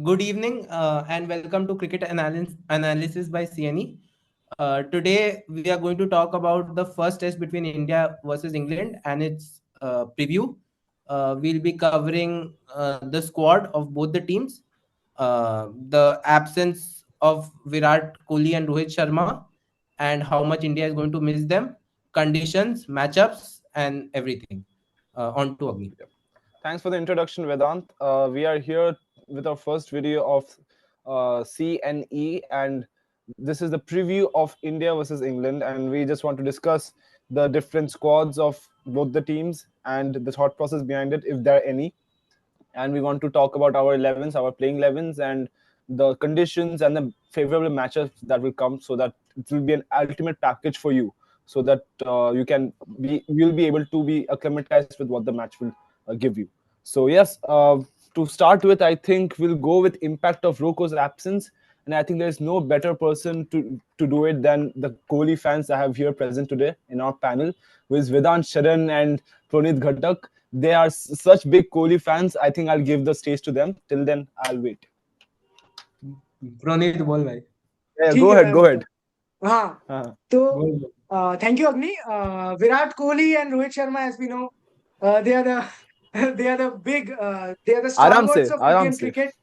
Good evening and welcome to Cricket Analysis by CNE. Today we are going to talk about the first test between India versus England and its preview. We'll be covering the squad of both the teams, the absence of Virat Kohli and Rohit Sharma, and how much India is going to miss them, conditions, matchups, and everything. On to Agni. Thanks for the introduction, Vedant. We are here with our first video of CNE, and this is the preview of India versus England. And we just want to discuss the different squads of both the teams and the thought process behind it, if there are any. And we want to talk about our 11s, our playing 11s, and the conditions and the favorable matchups that will come, so that it will be an ultimate package for you, so that you'll be able to be acclimatized with what the match will give you. So yes, to start with, I think we'll go with impact of Roko's absence, and I think there's no better person to do it than the Kohli fans I have here present today in our panel, with Vedant, Sharan, and Proneet Ghatak. They are such big Kohli fans. I think I'll give the stage to them. Till then, I'll wait. Proneet, बोल भाई. Yeah, go ahead. Go ahead. हाँ, तो thank you, Agni. Virat Kohli and Rohit Sharma, as we know, they are the they are the big they are the stalwarts of Indian cricket.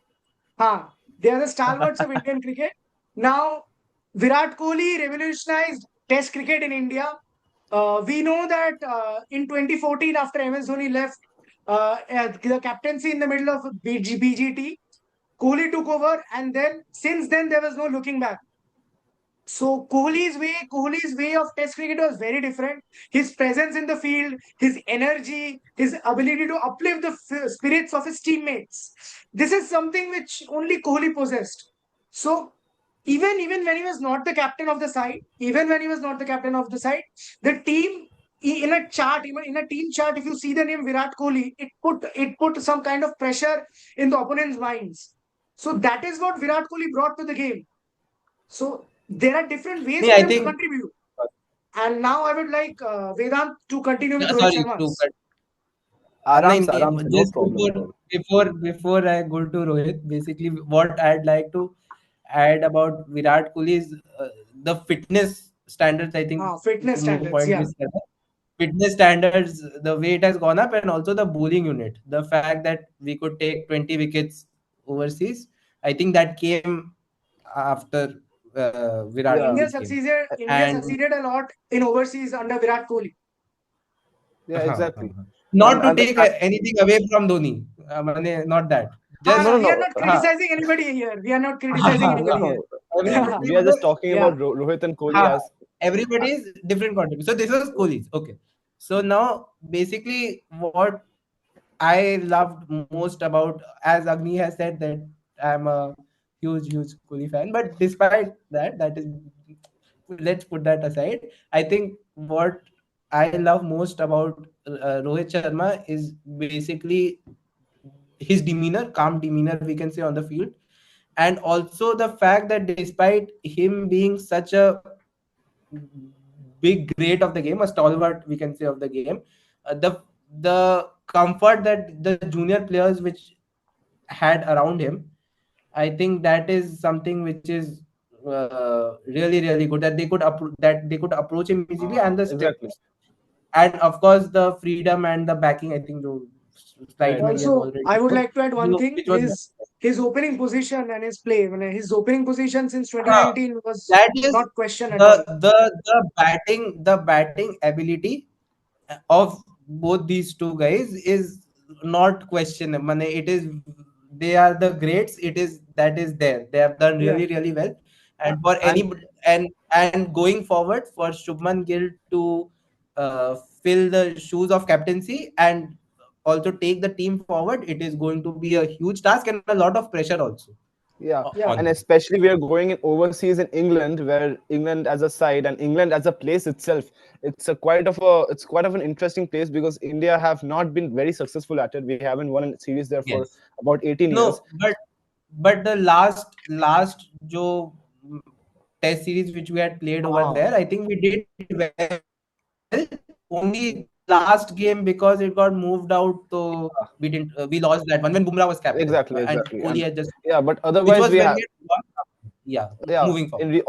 They are the stalwarts of Indian cricket. Now, Virat Kohli revolutionized Test cricket in India. We know that in 2014, after MS Dhoni left the captaincy in the middle of BGT, Kohli took over, and then since then there was no looking back. So Kohli's way of Test cricket was very different. His presence in the field, his energy, his ability to uplift the spirits of his teammates. This is something which only Kohli possessed. So even when he was not the captain of the side, the team in a chart, even in a team chart, if you see the name Virat Kohli, it put some kind of pressure in the opponent's minds. So that is what Virat Kohli brought to the game. So there are different ways for him to contribute. And now I would like Vedant to continue with Rohit Sharma. Before I go to Rohit, basically what I'd like to add about Virat Kohli is the fitness standards. I think fitness standards, yeah. Fitness standards, the way it has gone up, and also the bowling unit. The fact that we could take 20 wickets overseas, I think that came after Virat Kohli. India succeeded a lot in overseas under Virat Kohli. Yeah, exactly. Not to take anything away from Dhoni. Not that. We are not criticizing anybody here. We are not criticizing anybody here. We are just talking about Rohit and Kohli as everybody's different contribution. So this was Kohli's. Okay. So now basically what I loved most about, as Agni has said, that I'm a huge Kohli fan, but despite that is, let's put that aside. I think what I love most about Rohit Sharma is basically his demeanor, calm demeanor, we can say, on the field, and also the fact that despite him being such a big great of the game, a stalwart, we can say, of the game, the comfort that the junior players which had around him, I think that is something which is really good, that they could approach him easily, and the steps, and of course the freedom and the backing. I think also, I would like to add one thing: his opening position and his play. His opening position since 2019 was not questioned at all. The batting ability of both these two guys is not questioned. It is, they are the greats. That is there. They have done really well. And for and going forward, for Shubman Gill to fill the shoes of captaincy and also take the team forward, it is going to be a huge task and a lot of pressure also. Yeah. And especially we are going in overseas in England, where England as a side and England as a place itself, it's quite of an interesting place, because India have not been very successful at it. We haven't won a series there for about 18 years. But the last test series which we had played over there, I think we did well. Only last game because it got moved out, so we didn't. We lost that one when Bumrah was captain, and Exactly. Kohli And had just, yeah, but which otherwise was we when have, we had won. Yeah, yeah, moving forward.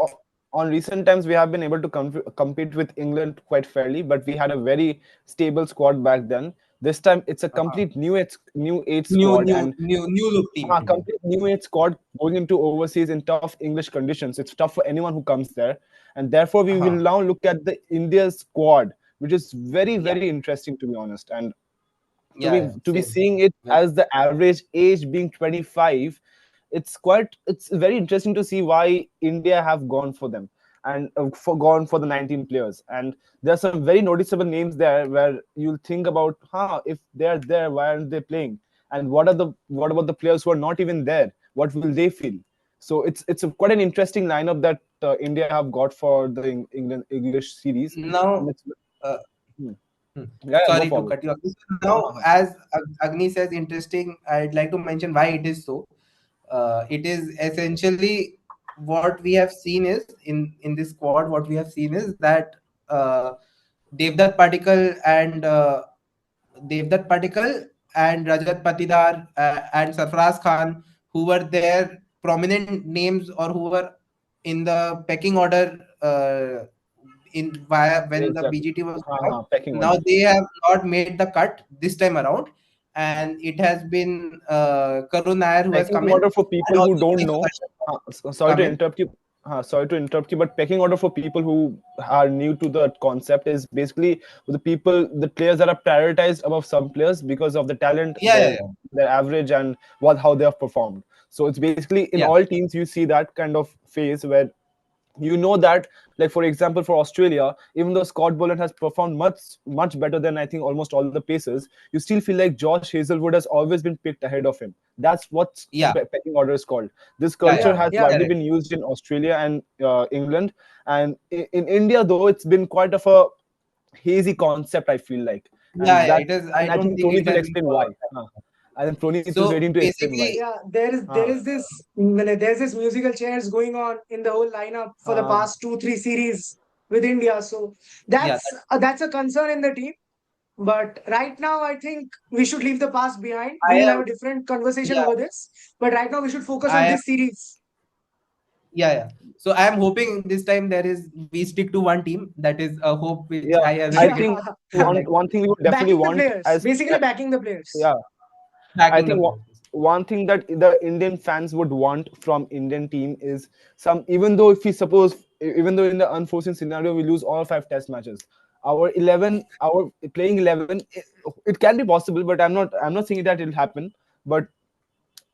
on recent times we have been able to compete with England quite fairly, but we had a very stable squad back then. This time it's a Uh-huh. complete new age squad, and New look team it is. complete new age squad going into overseas in tough English conditions. It's tough for anyone who comes there, and therefore we will Uh-huh. now look at the India squad, which is very Yeah, very interesting, to be honest. And yeah, to be same. seeing it Very. as the average age being 25, it's very interesting to see why India have gone for them, and gone for the 19 players. And there are some very noticeable names there where you'll think about, if they're there, why aren't they playing? And what about the players who are not even there? What will they feel? So quite an interesting lineup that India have got for the England English series. And Now, it's uh, hmm. hmm, Yeah, go sorry to forward. cut you off. Now, as Agni says, interesting. I'd like to mention why it is so. It is essentially what we have seen is in this squad. What we have seen is that uh, Devdutt Padikkal and Rajat Patidar and Sarfaraz Khan, who were there, prominent names, or who were in the pecking order in via when the Exactly. BGT was formed. Pecking Now order. they have not made the cut this time around, and it has been Karun Nair who has Pecking come in, order for and people who also don't Deepak know. Kashyap Sorry come to in. interrupt you. Sorry to interrupt you, but pecking order for people who are new to the concept is basically the players that are prioritized above some players because of the talent, Yeah, yeah, their average, and how they have performed. So it's basically in yeah, all teams you see that kind of phase where that, like for example, for Australia, even though Scott Boland has performed much better than I think almost all the pacers, you still feel like Josh Hazelwood has always been picked ahead of him. That's what yeah, pecking order is called. This yeah, culture yeah. has Yeah. widely Correct. been used in Australia and England, and in India though it's been quite of a hazy concept, I feel like. Yeah, and yeah. that It is. and I I don't think think it Proneet will has been explain why. followed. I think Proneet is So waiting to explain why. basically, Yeah, there is this musical chairs going on in the whole lineup for the uh, past 2-3 series with India. So yeah, that's a concern in the team. But right now, I think we should leave the past behind. I We will am. have a different conversation Yeah, over this. But right now, we should focus on I am. this series. Yeah, yeah. So I am hoping this time we stick to one team. That is a hope which yeah, I as a I cricket think would like one thing we would definitely Backing the want players, as basically backing the players. yeah, I backing the think players. one thing that the Indian fans would want from Indian team is some, even though if we suppose, even though in the unforeseen scenario we lose all 5 test matches, our 11, our playing 11, it can be possible, but I'm not saying that it'll happen. But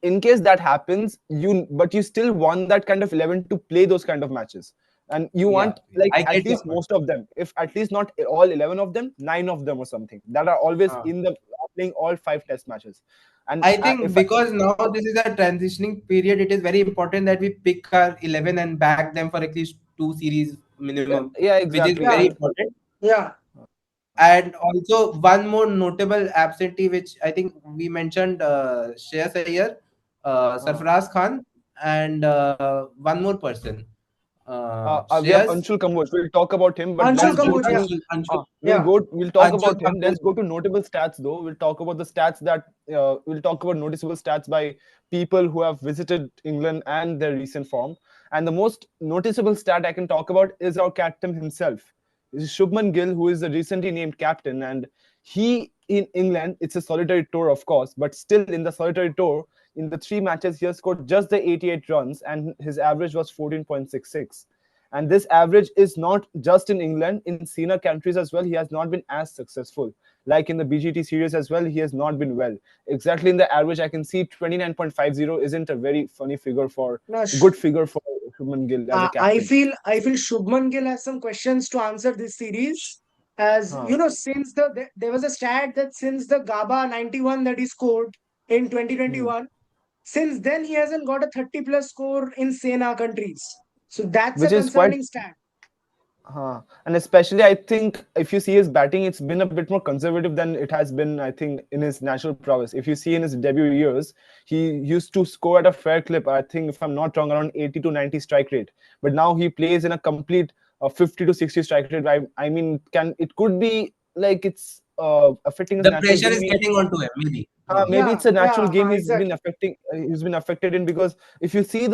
in case that happens, you still want that kind of 11 to play those kind of matches, and you Yeah, want like I at get your least point. most of them, if at least not all 11 of them, 9 of them or something, that are always Uh, in the playing all 5 test matches. And I think if because now this is a transitioning period, it is very important that we pick our 11 and back them for at least 2 series minimum, yeah, which is exactly. Yeah, very And important. yeah. And also one more notable absentee, which I think we mentioned, Shreyas Iyer, uh, Sarfaraz Khan, and one more person, we have Shreyas, Anshul Kamboj. We'll talk about him, but Anshul let's go Kamboj, to yeah. Anshul, Yeah. we'll talk Anshul about him. Kamboj. Let's go to notable stats though. We'll talk about the stats that we'll talk about noticeable stats by people who have visited England and their recent form. And the most noticeable stat I can talk about is our captain himself. This is Shubman Gill, who is the recently named captain, and he in England, it's a solitary tour, of course, but still in the solitary tour, in the 3 matches, he has scored just the 88 runs, and his average was 14.66. And this average is not just in England, in senior countries as well. He has not been as successful. Like in the BGT series as well, he has not been well. Exactly in the average, I can see 29.50 isn't a very funny figure for No, good figure for Shubman Gill as a captain. I feel Shubman Gill has some questions to answer this series. As Huh. you know, since there was a stat that since the GABA 91 that he scored in 2021, since then he hasn't got a 30 plus score in Sena countries. So that's a Which is quite concerning stat. And especially, I think if you see his batting, it's been a bit more conservative than it has been, I think, in his natural prowess. If you see in his debut years, he used to score at a fair clip. I think, if I'm not wrong, around 80 to 90 strike rate. But now he plays in a complete 50 to 60 strike rate. I mean, it could be like affecting his The natural pressure game. is getting onto him, maybe. Maybe it's a natural game exactly. he's been affected in, because if you see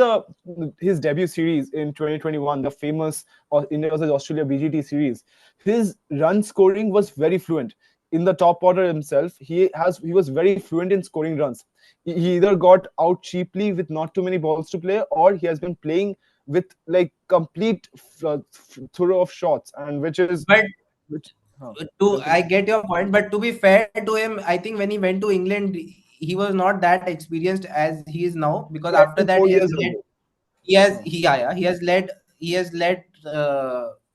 his debut series in 2021, the famous India versus Australia BGT series, his run scoring was very fluent. In the top order himself, he was very fluent in scoring runs. He either got out cheaply with not too many balls to play, or he has been playing with like complete throw of shots, and which is But which. I get your point, but to be fair to him, I think when he went to England, he was not that experienced as he is now, because Yeah, after that 4 years ago. he has led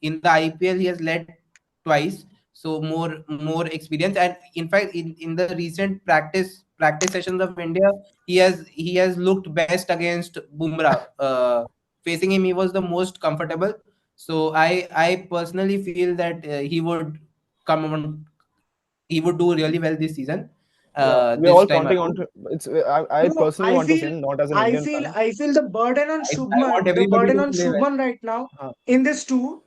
in the IPL, he has led twice, so more experience. And in fact, in the recent practice sessions of India, he has looked best against Bumrah. Facing him, he was the most comfortable. So I personally feel that come on he would do really well this season. Yeah, we're This all time counting on around, to it's. I No, personally want to say, not as an Indian fan. I feel the burden on I want Shubman, everybody to play well. right now Huh. in this tour.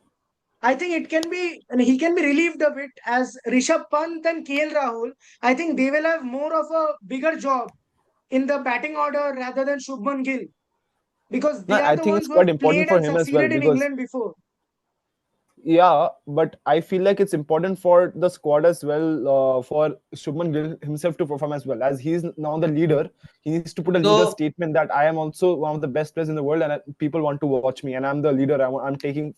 I think it can be, and he can be relieved a bit as Rishabh Pant and KL Rahul. I think they will have more of a bigger job in the batting order rather than Shubman Gill, because No, they are I the think ones it's who have quite important played for and him as well, succeeded in because England before. yeah, but I feel like it's important for the squad as well, for Shubman Gill himself to perform as well, as he's now the leader. He needs to put a leader So statement that I am also one of the best players in the world, and people want to watch me, and I'm the leader. I'm taking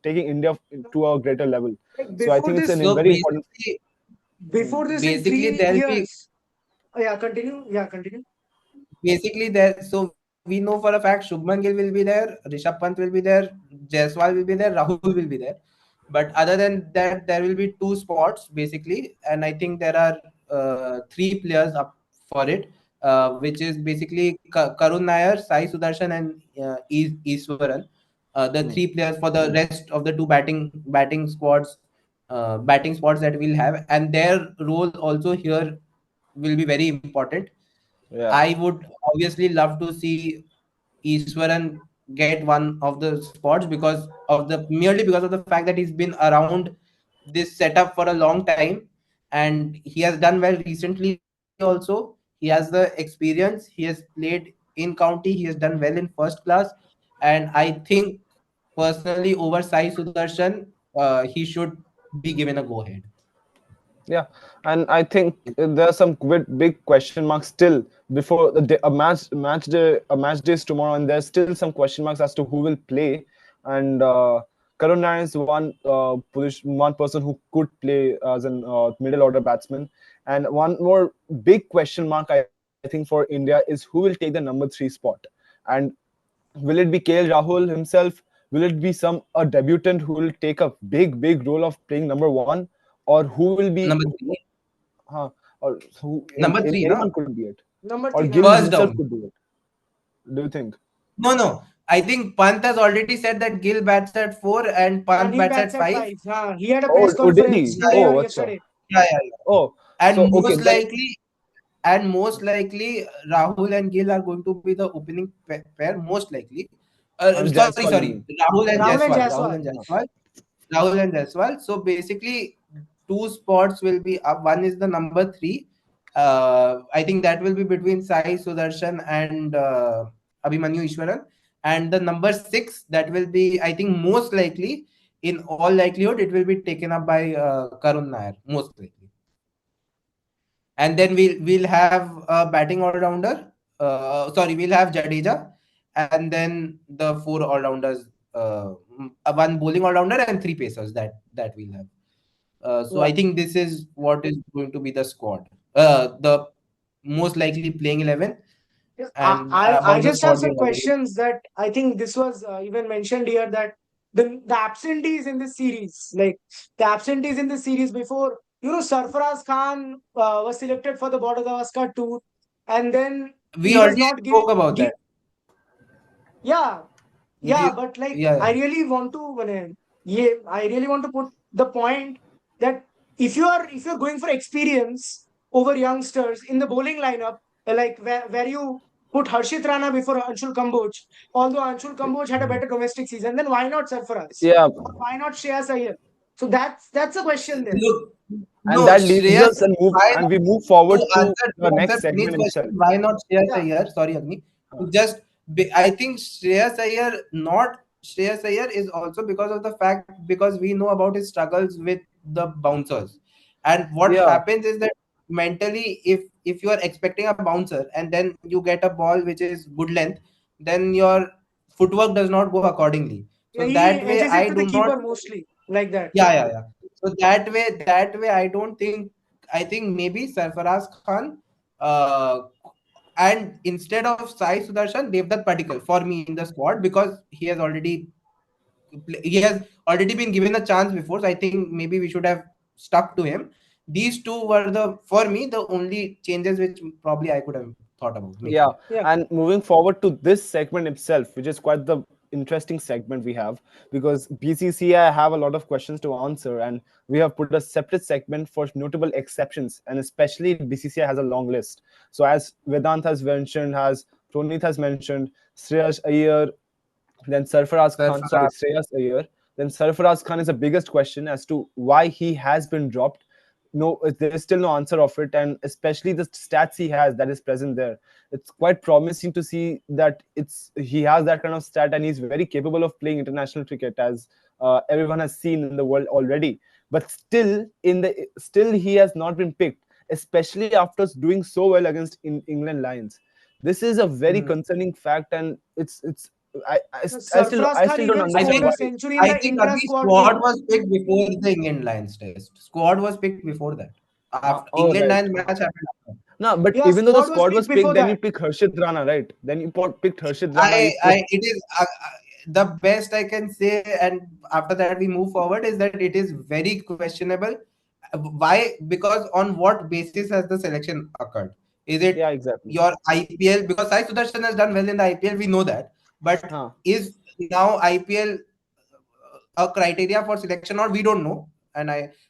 India to a greater level. Like So I before think it's this, a very important. in basically three there'll be years. Oh, yeah, continue. Yeah, continue. basically there. So we know for a fact Shubman Gill will be there, Rishabh Pant will be there, Jaiswal will be there, Rahul will be there. But other than that, there will be two spots basically, and I think there are three players up for it, which is basically Karun Nair, Sai Sudarshan, and Iswaran. The three players for the rest of the two batting spots that we'll have, and their role also here will be very important. Yeah. I would obviously love to see Iswaran get one of the spots because of the fact that he's been around this setup for a long time, and he has done well recently also. He has the experience, he has played in county, he has done well in first class, and I think personally over Sai Sudarshan, he should be given a go ahead. Yeah, and I think there are some big question marks still before the day, a match day is tomorrow, and there's still some question marks as to who will play. And Karun Nair is one person who could play as an middle order batsman. And one more big question mark, I think, for India is who will take the number 3 spot. And will it be KL Rahul himself? Will it be a debutant who will take a big role of playing number 1? Or who will be Number three, huh, or who number three, anyone no, could be it, Number or three, Gill number first three. himself down. could do it. Do you think? No. I think Pant has already said that Gill bats at 4 and And Pant he bats bats at at 5. 5. He had a Oh, press did he? conference Yeah, today yeah, or Oh, acha. yesterday. yeah. Oh, And so okay then. most likely, Rahul and Gill are going to be the opening pair. Most likely. And Jaiswal, you Sorry. mean? Rahul and Rahul Jaiswal. and Jaiswal. Rahul and Jaiswal. So basically, two spots will be up. One is the number 3. I think that will be between Sai Sudarshan and Abhimanyu Ishwaran. And the number 6, that will be, I think, most likely, in all likelihood, it will be taken up by Karun Nair. Most likely. And then we'll have a batting all rounder. We'll have Jadeja, and then the 4 all rounders. One bowling all rounder and 3 pacers that we'll have. So Yeah. I think this is what is going to be the squad. The most likely playing 11, Yes, and I about the just have squad we some have already. questions that I think this was even mentioned here, that the absentees in this series, like the absentees in this series before, Sarfaraz Khan was selected for the Border Gavaskar tour, and then We he was already not spoke about that. yeah, but like Yeah. I really want to put the point that if you're going for experience over youngsters in the bowling lineup, like where you put Harshit Rana before Anshul Kamboj, although Anshul Kamboj had a better domestic season, then why not Sarfaraz? Yeah, Or why not Shreyas Iyer? So that's a question there. Look, And that leads us and we move forward to the next segment itself. Why not Shreyas Iyer? Sorry, Agni. I think Shreyas Iyer is also because of the fact, because we know about his struggles with the bouncers, and what happens is that mentally, if you are expecting a bouncer and then you get a ball which is good length, then your footwork does not go accordingly. So that way, I do not mostly like that. Yeah. So that way, I think maybe Sarfaraz Khan, and instead of Sai Sudarshan, Devdutt Patikal for me in the squad, because he has already been given a chance before. So I think maybe we should have stuck to him. These two were for me the only changes which probably I could have thought about. Yeah. And moving forward to this segment itself, which is quite the interesting segment we have, because BCCI have a lot of questions to answer, and we have put a separate segment for notable exceptions, and especially BCCI has a long list. So as Vedant has mentioned, as Proneet has mentioned, Shreyas Iyer, then Sarfaraz Khan, Shreyas Iyer, then Sarfaraz Khan is the biggest question as to why he has been dropped. No, there is still no answer of it, and especially the stats he has that is present there. It's quite promising to see that he has that kind of stat, and he's very capable of playing international cricket, as everyone has seen in the world already. But still he has not been picked, especially after doing so well against England Lions. This is a very concerning fact, and I still don't understand why. I think the squad was picked before the England Lions test. Squad was picked before that. After England Lions match happened. No, but even though the squad was picked, then you pick Harshit Rana, right? Then you picked Harshit Rana. It is the best I can say, and after that we move forward, is that it is very questionable. Why? Because on what basis has the selection occurred? Is it your IPL? Because Sai Sudarshan has done well in the IPL, we know that. But is now IPL a criteria for selection, or we don't know?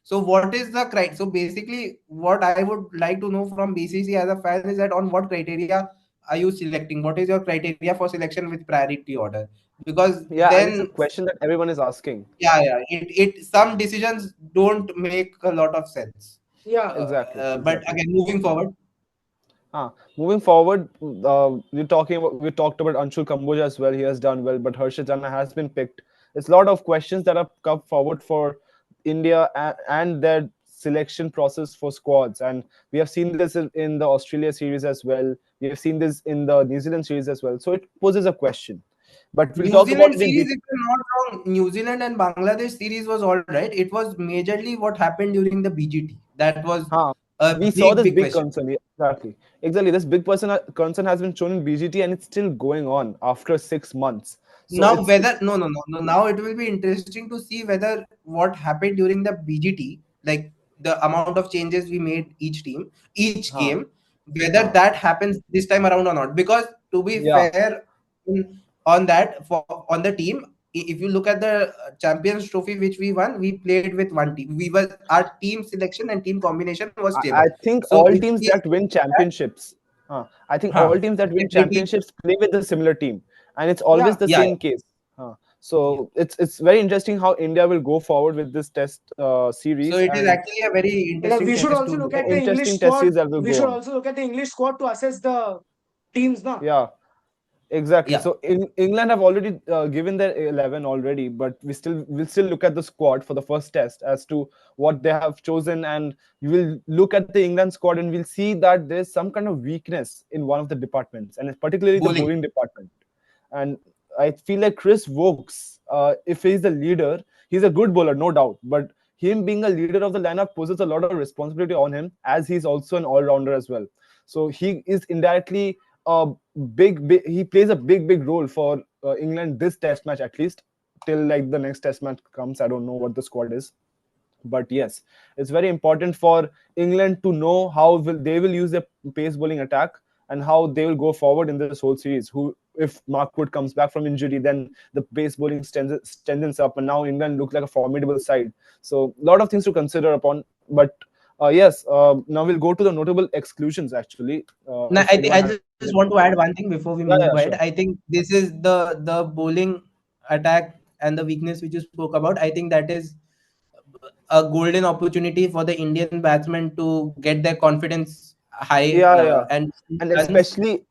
So what is the criteria? So basically, what I would like to know from BCCI as a fan is that on what criteria are you selecting? What is your criteria for selection with priority order? Because then it's a question that everyone is asking. Some decisions don't make a lot of sense. Exactly. But again, moving forward. We talked about Anshul Kamboj as well. He has done well, but Harshit Rana has been picked. It's a lot of questions that have come forward for India and their selection process for squads, and we have seen this in the Australia series as well. We have seen this in the New Zealand series as well. So it poses a question. But we'll talk about it series, if I'm not wrong, New Zealand and Bangladesh series was all right. It was majorly what happened during the BGT. That was we saw this big concern. Exactly. This big concern has been shown in BGT, and it's still going on after 6 months. So now now it will be interesting to see whether what happened during the BGT, like the amount of changes we made each game, whether that happens this time around or not. Because to be fair on the team, if you look at the Champions Trophy which we won, we played with one team. Our team selection and team combination was stable. I think all teams that win championships, all teams that win championships play with a similar team, and it's always the same case. So it's very interesting how India will go forward with this test series. So it is actually a very interesting. We should also look at the English squad. We should also look at the English squad to assess the teams now. Yeah. Exactly. So England have already given their 11 already, but we'll still look at the squad for the first test as to what they have chosen, and you will look at the England squad and we'll see that there's some kind of weakness in one of the departments, and it's particularly the bowling department. And I feel like Chris Wokes, if he's the leader, he's a good bowler, no doubt, but him being a leader of the lineup poses a lot of responsibility on him, as he's also an all-rounder as well. So he is indirectly he plays a big role for England this test match, at least till like the next test match comes. I don't know what the squad is, but yes, it's very important for England to know how they will use their pace bowling attack and how they will go forward in this whole series. If Mark Wood comes back from injury, then the pace bowling strengthens up, and now England look like a formidable side. So a lot of things to consider upon, but now we'll go to the notable exclusions actually. I just want to add one thing before we move ahead. Sure. I think this is the bowling attack and the weakness which you spoke about. I think that is a golden opportunity for the Indian batsmen to get their confidence high, and especially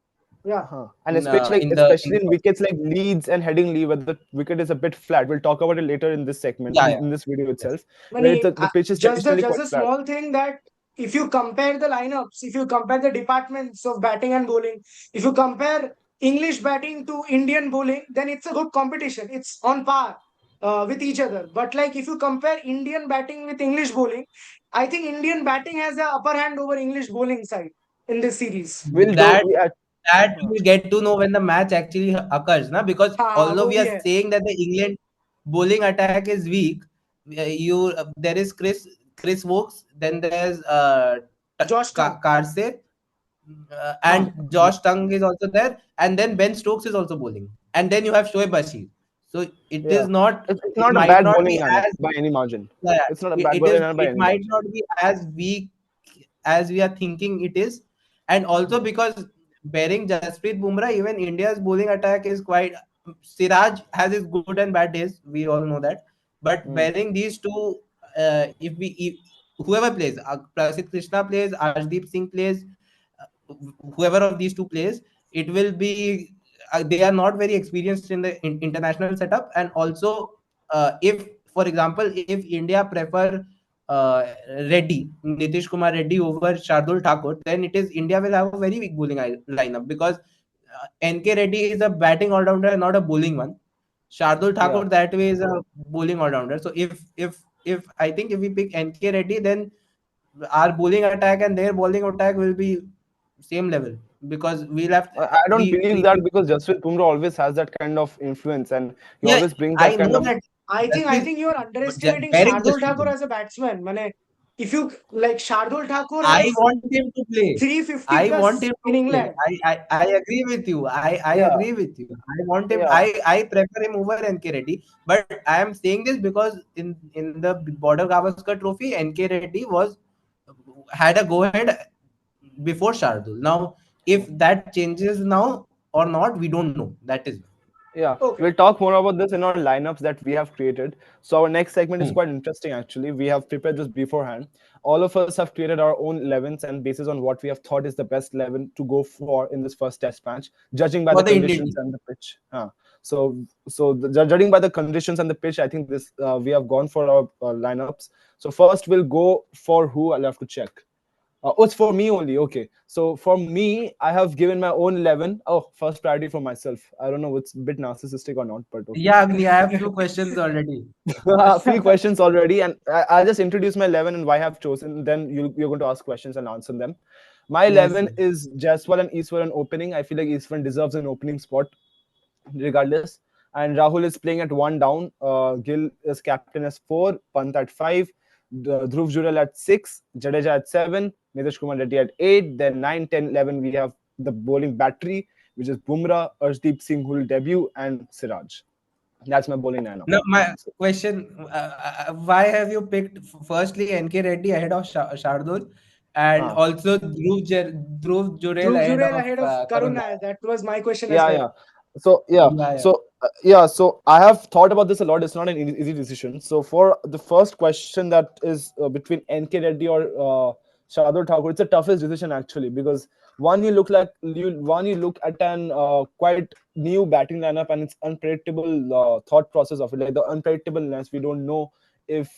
and especially in wickets like Leeds and Headingley, where the wicket is a bit flat. We'll talk about it later in this segment, in this video itself. Where the pitch is just traditionally a small thing that if you compare the lineups, if you compare the departments of batting and bowling, if you compare English batting to Indian bowling, then it's a good competition. It's on par with each other. But like if you compare Indian batting with English bowling, I think Indian batting has the upper hand over English bowling side in this series. That we will get to know when the match actually occurs, na? Because although we are saying that the England bowling attack is weak, there is Chris Wokes, then there's Josh Karsey, and Josh Tongue is also there, and then Ben Stokes is also bowling, and then you have Shoaib Bashir. So it is not. It's not a bad bowling lineup by any margin. It's not a bad bowling lineup by any margin. It might not be as weak as we are thinking it is, and also because bearing Jasprit Bumrah, even India's bowling attack is quite. Siraj has his good and bad days. We all know that, but bearing these two, whoever plays, Prasidh Krishna plays, Arshdeep Singh plays, whoever of these two plays, it will be. They are not very experienced in the international setup, and also if, for example, if India prefer Nitish Kumar Reddy over Shardul Thakur, then it is India will have a very weak bowling lineup, because NK Reddy is a batting all-rounder, not a bowling one. Shardul Thakur that way is a bowling all-rounder. So if I think if we pick NK Reddy, then our bowling attack and their bowling attack will be same level, because we'll have. I don't believe that, because Jasprit Bumrah always has that kind of influence, and he always brings that kind of. I think you are underestimating Shardul Thakur as a batsman. If you like Shardul Thakur, I want him to play. 350 I want him in England. I agree with you. I agree with you. I want him. I prefer him over NK Reddy. But I am saying this because in the Border Gavaskar Trophy, NK Reddy had a go ahead before Shardul. Now, if that changes now or not, we don't know. That is. We'll talk more about this in our lineups that we have created. So our next segment is quite interesting, actually. We have prepared this beforehand. All of us have created our own 11s, and basis on what we have thought is the best 11 to go for in this first test match, judging by the conditions and the pitch. Judging by the conditions and the pitch, I think this we have gone for our lineups. So first we'll go for who. I'll have to check. It's for me only. Okay. So for me, I have given my own 11. Oh, first priority for myself. I don't know, it's a bit narcissistic or not, but okay. Yeah, Agni, I have few questions already. Few questions already, and I'll just introduce my 11 and why I have chosen. Then you're going to ask questions and answer them. My 11 is Jaiswal and Easwaran opening. I feel like Easwaran deserves an opening spot, regardless. And Rahul is playing at 1 down. Gill is captain as 4. Pant at 5. Dhruv Jurel at 6. Jadeja at 7. Nitish Kumar Reddy at 8. Then 9, 10, 11, we have the bowling battery, which is Bumrah, Arshdeep Singh, who will debut, and Siraj. That's my bowling lineup. Now, my question, why have you picked firstly NK Reddy ahead of Shardul, and also Dhruv Jurel ahead of Karun Nair? That was my question as well. So I have thought about this a lot. It's not an easy decision. So for the first question, that is between NK Reddy or Shardul Thakur, it's the toughest decision, actually, because you look at an quite new batting lineup, and it's unpredictable thought process of it, like the unpredictableness. We don't know if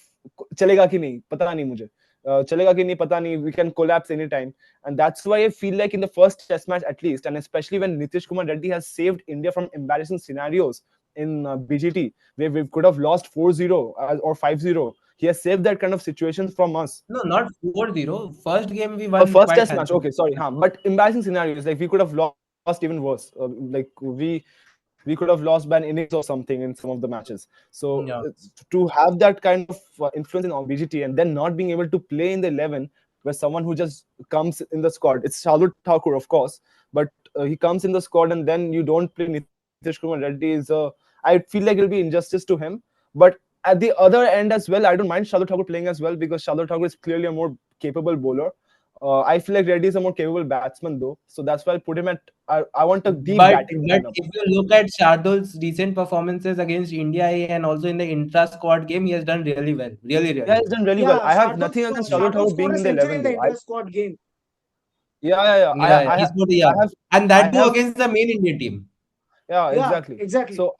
chalega ki nahi, pata nahi mujhe. Chalega ki nahi, pata nahi, we can collapse anytime. And that's why I feel like in the first test match at least, and especially when Nitish Kumar Reddy has saved India from embarrassing scenarios in BGT, where we could have lost 4-0 or 5-0. He has saved that kind of situations from us. No, not 4-0. First game we won. First test match. Okay, sorry. But embarrassing scenarios, like we could have lost even worse. Like we could have lost by an innings or something in some of the matches. So to have that kind of influence in BGT and then not being able to play in the 11, where someone who just comes in the squad, it's Shardul Thakur, of course, but he comes in the squad and then you don't play Nitish Kumar Reddy. I feel like it'll be injustice to him. But at the other end as well, I don't mind Shardul Thakur playing as well, because Shardul Thakur is clearly a more capable bowler. I feel like Reddy is a more capable batsman though, so that's why I'll put him at. I want a deep But batting lineup. if you look at Shardul's recent performances against India A and also in the intra-squad game, he has done really well. Really Yeah, he's done really well. I have nothing against Shardul Thakur being in the 11 though. inter-squad game. Yeah. He scored, and that too against the main Indian team. Yeah, exactly. So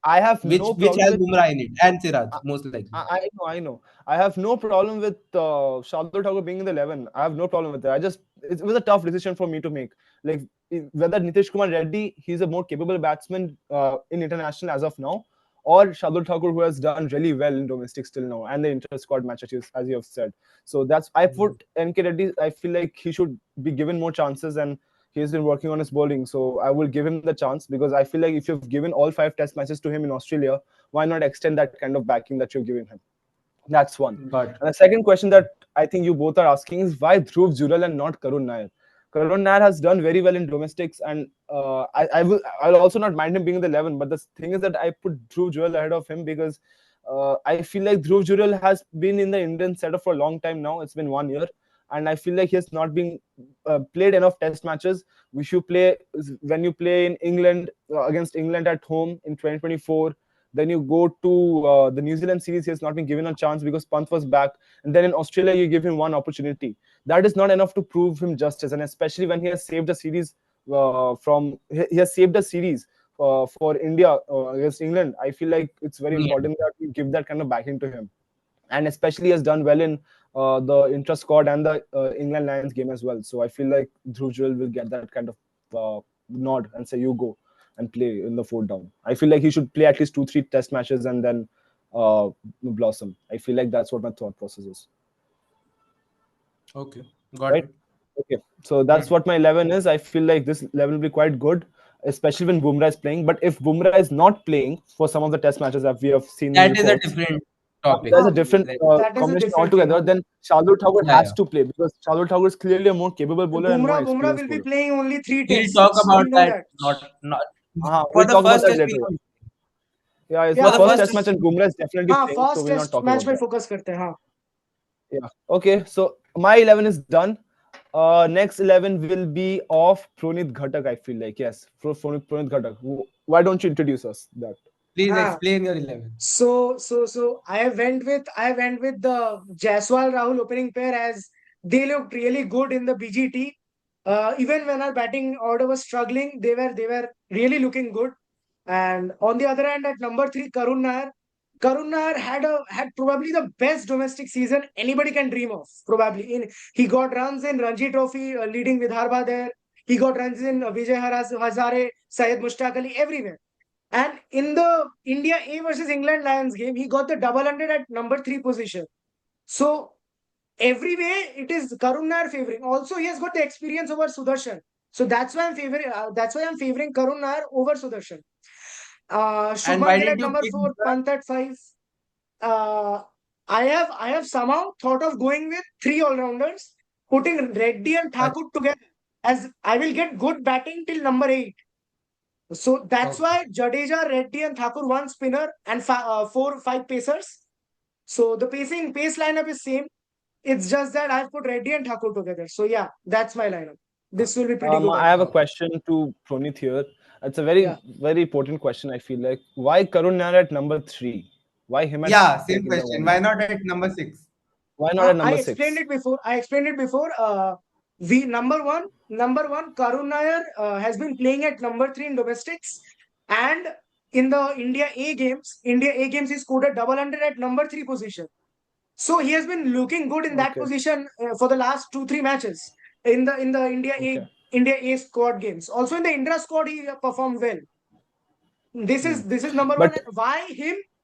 I have which no problem has with Bumrah in it and Siraj most likely. I know. I have no problem with Shardul Thakur being in the 11. I have no problem with that. It was a tough decision for me to make. Like whether Nitish Kumar Reddy, he's a more capable batsman in international as of now, or Shardul Thakur, who has done really well in domestic still now and the inter-squad matches, as you have said. So that's I put NK Reddy. I feel like he should be given more chances, and he's been working on his bowling. So I will give him the chance, because I feel like if you've given all 5 test matches to him in Australia, why not extend that kind of backing that you're giving him? That's one. And the second question that I think you both are asking is why Dhruv Jural and not Karun Nair? Karun Nair has done very well in domestics, and I'll also not mind him being in the 11. But the thing is that I put Dhruv Jural ahead of him because I feel like Dhruv Jural has been in the Indian setup for a long time now. It's been 1 year, and I feel like he has not been played enough test matches. When you play in England against England at home in 2024. Then you go to the New Zealand series, he has not been given a chance because Pant was back. And then in Australia, you give him one opportunity. That is not enough to prove him justice. And especially when he has saved a series for India against England, I feel like it's very important that you give that kind of backing to him. And especially has done well in the intra-squad and the England Lions game as well. So I feel like Dhruv Jural will get that kind of nod and say, you go and play in the 4th down. I feel like he should play at least 2-3 test matches and then blossom. I feel like that's what my thought process is. Okay, got it. Okay, so that's what my 11 is. I feel like this 11 will be quite good, especially when Bumrah is playing. But if Bumrah is not playing for some of the test matches that we have seen, that is a different topic. There's a different combination altogether. Then Shardul Thakur has to play because Shardul Thakur is clearly a more capable bowler. Bumrah will be playing only 3 tests. We'll talk about that. We'll talk about that later. Yeah, it's the first test match and Bumrah is definitely playing, so we'll not talk about that. Focus karte hain. Yeah. Okay, so my 11 is done. Next 11 will be of Proneet Ghatak, I feel like. Yes, Proneet Ghatak. Why don't you introduce us that? Please explain your 11. So I went with the Jaiswal Rahul opening pair, as they looked really good in the BGT. Even when our batting order was struggling, they were really looking good. And on the other hand, at number 3, Karun Nair. Karun Nair had probably the best domestic season anybody can dream of. Probably he got runs in Ranji Trophy, leading Vidarbha there. He got runs in Vijay Hazare, Syed Mushtaq Ali, everywhere. And in the India A versus England Lions game, he got the double hundred at number 3 position. So every way it is Karun Nair favoring. Also, he has got the experience over Sudarshan. So that's why I'm favoring Karun Nair over Sudarshan. Shubman Gill at number 4, Pant at 5. I have somehow thought of going with 3 all-rounders, putting Reddy and Thakur together, as I will get good batting till number 8. So that's why Jadeja, Reddy and Thakur 1 spinner and 4-5 pacers. So the pace lineup is same. It's just that I've put Reddy and Thakur together. So yeah, that's my lineup. This will be pretty good. I have a question to Proneet here. It's a very important question, I feel like. Why Karun Nair at number 3? Why him at same question. Why not at number 6? Why not at number 6? I explained it before. Number one, Karun Nair has been playing at number 3 in domestics, and in the India A games, he scored a double hundred at number 3 position. So he has been looking good in that position for the last 2-3 matches in the India A squad games. Also in the intra squad, he performed well. This is number 1.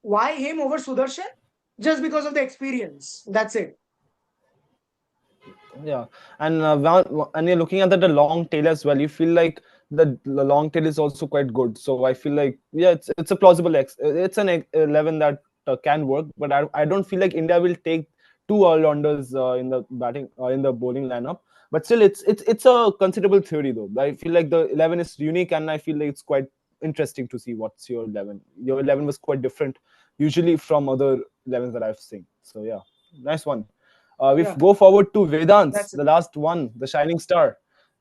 Why him over Sudarshan? Just because of the experience. That's it. Yeah, and you're looking at the long tail as well. You feel like the long tail is also quite good. So I feel like it's a plausible it's an 11 that can work. But I don't feel like India will take 2 all-rounders in the batting in the bowling lineup. But still, it's a considerable theory though. I feel like the 11 is unique, and I feel like it's quite interesting to see what's your 11. Your 11 was quite different usually from other 11s that I've seen. So yeah, nice one. We go forward to Vedant's, the last one, the shining star.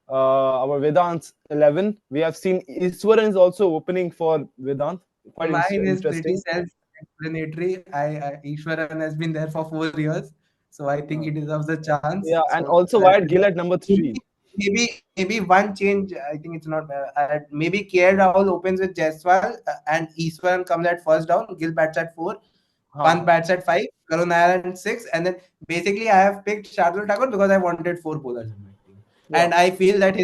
Our Vedant's 11. We have seen Iswaran is also opening for Vedant. Quite Mine is interesting. pretty self-explanatory. Ishwaran has been there for 4 years, so I think he deserves a chance. Yeah, and So, also Wyatt Gill at number 3. Maybe one change. I think it's not bad. Maybe KL Rahul opens with Jaiswal and Ishwaran comes at first down. Gill bats at 4. Pant bats at 5. Karun Nair at 6. And then basically I have picked Shardul Thakur because I wanted 4 bowlers in my team. Yeah. And I feel that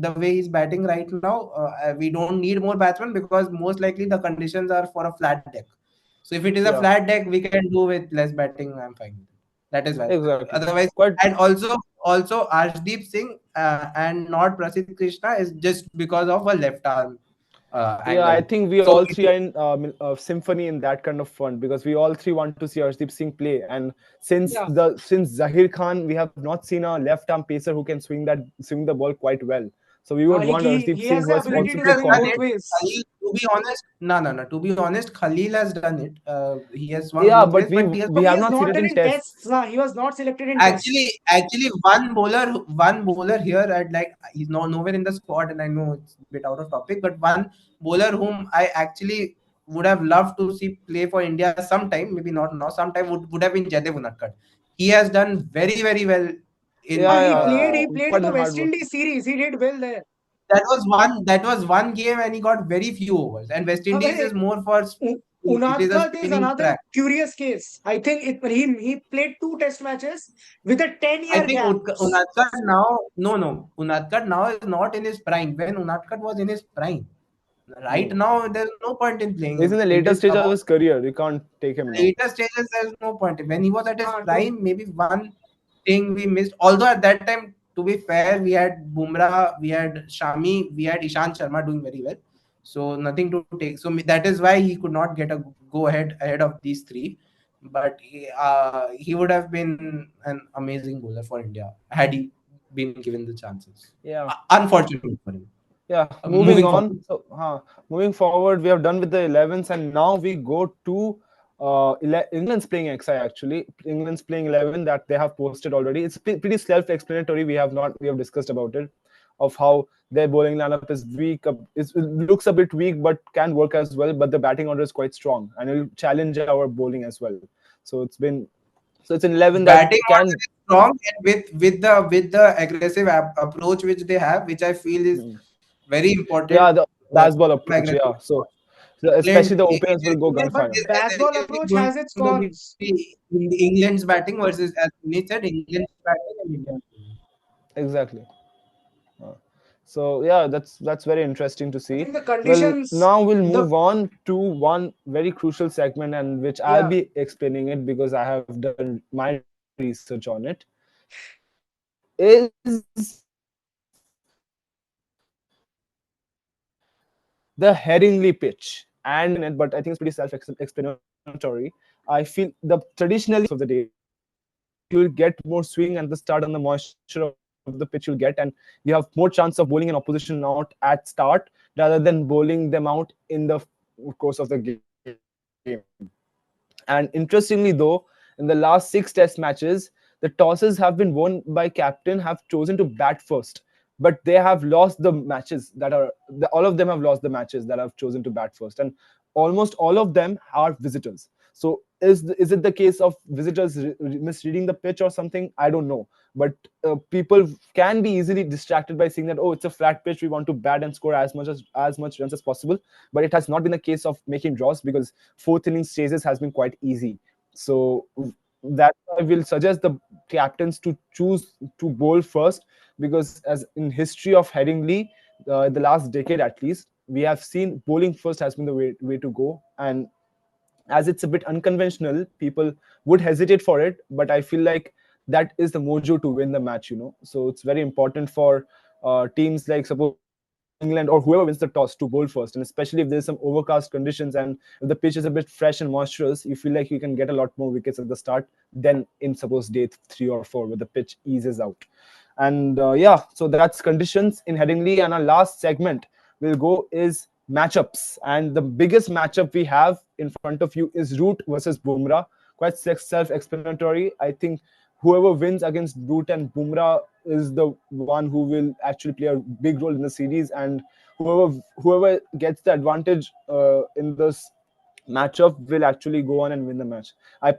the way he's batting right now, we don't need more batsmen because most likely the conditions are for a flat deck. So if it is a flat deck, we can do with less batting. I'm fine with it. That is why. Exactly. Otherwise, and also Arshdeep Singh and not Prasidh Krishna is just because of a left arm. Yeah, I think we all three are in symphony in that kind of fun because we all three want to see Arshdeep Singh play. And since Zahir Khan, we have not seen a left arm pacer who can swing the ball quite well. So we would want Arshdeep Singh who has also played for. To be honest, no. To be honest, Khalil has done it. He has swung. Yeah, but we have not seen it in tests. He was not selected in tests. Actually, one bowler here at he's nowhere in the squad, and I know it's a bit out of topic, but one bowler whom I actually would have loved to see play for India sometime, maybe not now, sometime would have been Jaidev Unadkat. He has done very, very well. He played in the West Indies series. He did well there. That was one game and he got very few overs. And West Indies is more for Unadkat is another curious case. I think he played 2 test matches with a 10-year gap. Unadkat now Unadkat now is not in his prime. When Unadkat was in his prime, right now there's no point in playing. He's in the later stage of his career. You can't take him now. Later stages, there's no point. When he was at his prime, maybe one thing we missed. Although at that time, to be fair, we had Bumrah, we had Shami, we had Ishant Sharma doing very well. So nothing to take. So that is why he could not get a go ahead of these 3. But he would have been an amazing bowler for India had he been given the chances. Yeah. Unfortunately for him. Yeah. Moving on. So, moving forward, we have done with the 11s, and now we go to England's playing XI actually. England's playing 11 that they have posted already. It's pretty self-explanatory. We have discussed about it, of how their bowling lineup is weak. It looks a bit weak, but can work as well. But the batting order is quite strong, and it will challenge our bowling as well. So it's an 11 that batting can is strong, and with the aggressive approach which they have, which I feel is very important. Yeah, the baseball approach. Yeah, so especially the openers will go gunfire. Baseball approach has its cons. In England's batting versus, as Proneet said, England's batting and India's batting. Exactly. So yeah, that's very interesting to see. The conditions, now we'll move on to one very crucial segment, and which I'll be explaining it because I have done my research on it. Is the Headingley pitch, but I think it's pretty self-explanatory. I feel the traditionally of the day, you'll get more swing at the start and the moisture of the pitch you'll get, and you have more chance of bowling an opposition out at start rather than bowling them out in the course of the game. And interestingly though, in the last 6 test matches, the tosses have been won by captain have chosen to bat first, but they have lost the matches all of them have lost the matches that have chosen to bat first, and almost all of them are visitors. So is it the case of visitors misreading the pitch or something? I don't know, but people can be easily distracted by seeing that, oh, it's a flat pitch, we want to bat and score as much runs as possible. But it has not been the case of making draws because 4th innings chases has been quite easy. So that I will suggest the captains to choose to bowl first, because as in history of Headingley, the last decade at least, we have seen bowling first has been the way to go. And as it's a bit unconventional, people would hesitate for it, but I feel like that is the mojo to win the match, So it's very important for teams like suppose England or whoever wins the toss to bowl first, and especially if there's some overcast conditions and if the pitch is a bit fresh and moisturous, you feel like you can get a lot more wickets at the start than in suppose day 3 or 4 where the pitch eases out. And so that's conditions in Headingley. And our last segment we'll go is matchups, and the biggest matchup we have in front of you is Root versus Bumrah. Quite self-explanatory. I think whoever wins against Root and Bumrah is the one who will actually play a big role in the series, and whoever gets the advantage in this matchup will actually go on and win the match. I'm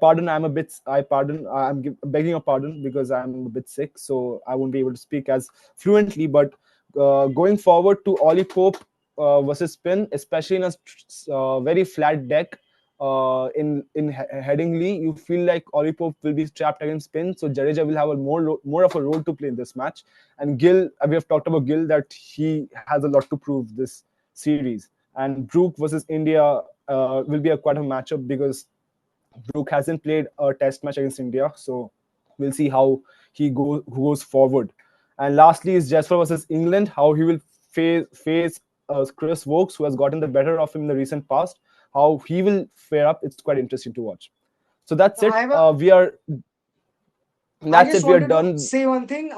begging your pardon because I'm a bit sick, so I won't be able to speak as fluently. But going forward to Ollie Pope versus Spin, especially in a very flat deck, in Headingley, you feel like Ollie Pope will be trapped against Spin, so Jadeja will have a more of a role to play in this match. And Gill, we have talked about Gill, that he has a lot to prove this series. And Brook versus India will be quite a matchup because Brook hasn't played a test match against India, so we'll see how he goes forward. And lastly is Jasper versus England, how he will face Chris Vokes, who has gotten the better of him in the recent past. How he will fare up, it's quite interesting to watch. So that's it. We are done. I just wanted to say one thing.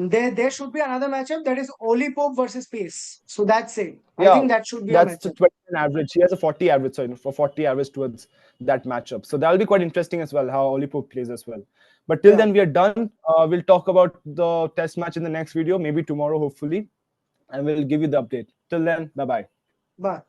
There should be another matchup, that is Ollie Pope versus Pace. So that's it. I think that should be a matchup. That's the 20 average. He has a 40 average, for 40 average towards that matchup. So that'll be quite interesting as well, how Ollie Pope plays as well. But till then, we are done. We'll talk about the test match in the next video, maybe tomorrow, hopefully. And we'll give you the update. Till then, bye-bye. Bye.